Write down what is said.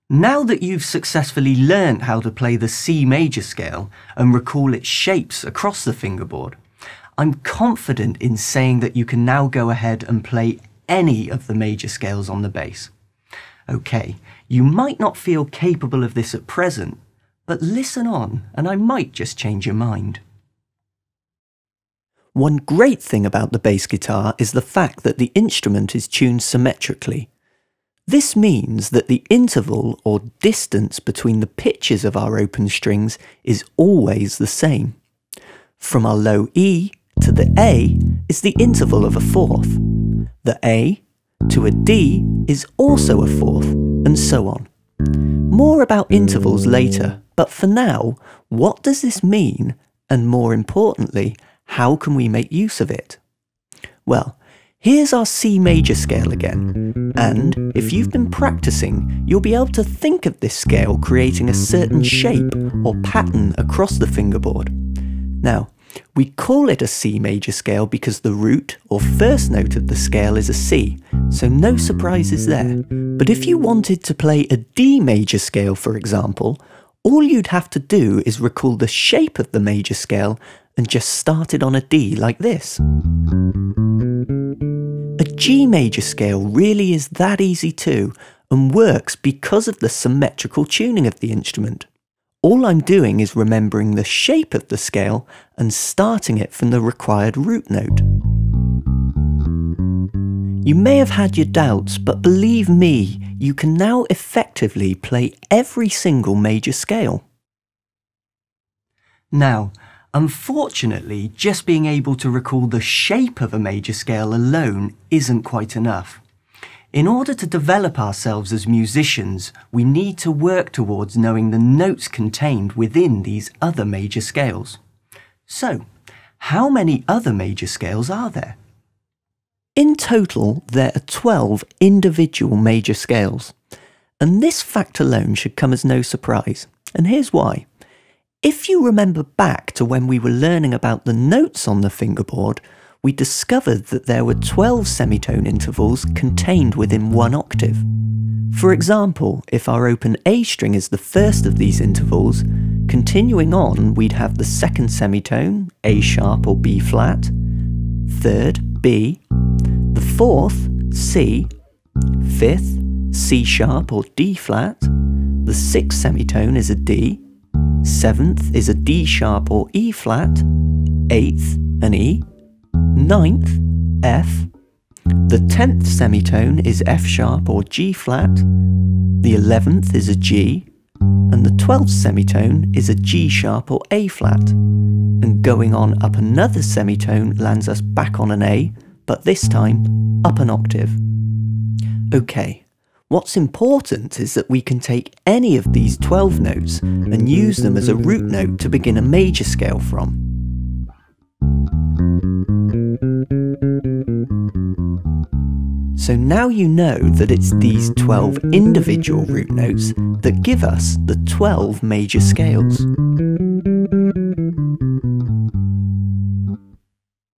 Now that you've successfully learned how to play the C major scale and recall its shapes across the fingerboard, I'm confident in saying that you can now go ahead and play any of the major scales on the bass. Okay, you might not feel capable of this at present, but listen on and I might just change your mind. One great thing about the bass guitar is the fact that the instrument is tuned symmetrically. This means that the interval or distance between the pitches of our open strings is always the same. From our low E to the A is the interval of a fourth. The A to a D is also a fourth, and so on. More about intervals later, but for now, what does this mean? And more importantly, how can we make use of it? Well, here's our C major scale again, and if you've been practicing, you'll be able to think of this scale creating a certain shape or pattern across the fingerboard. Now, we call it a C major scale because the root or first note of the scale is a C, so no surprises there. But if you wanted to play a D major scale, for example, all you'd have to do is recall the shape of the major scale and just start it on a D like this. A G major scale really is that easy too, and works because of the symmetrical tuning of the instrument. All I'm doing is remembering the shape of the scale and starting it from the required root note. You may have had your doubts, but believe me, you can now effectively play every single major scale. Now, unfortunately, just being able to recall the shape of a major scale alone isn't quite enough. In order to develop ourselves as musicians, we need to work towards knowing the notes contained within these other major scales. So, how many other major scales are there? In total, there are 12 individual major scales. And this fact alone should come as no surprise. And here's why. If you remember back to when we were learning about the notes on the fingerboard, we discovered that there were 12 semitone intervals contained within one octave. For example, if our open A string is the first of these intervals, continuing on we'd have the second semitone, A sharp or B flat, third, B, the fourth, C, fifth, C sharp or D flat, the sixth semitone is a D, seventh is a D sharp or E flat, eighth an E, ninth, F, the 10th semitone is F sharp or G flat, the 11th is a G, and the 12th semitone is a G sharp or A flat. And going on up another semitone lands us back on an A, but this time up an octave. Okay, what's important is that we can take any of these 12 notes and use them as a root note to begin a major scale from. So now you know that it's these 12 individual root notes that give us the 12 major scales.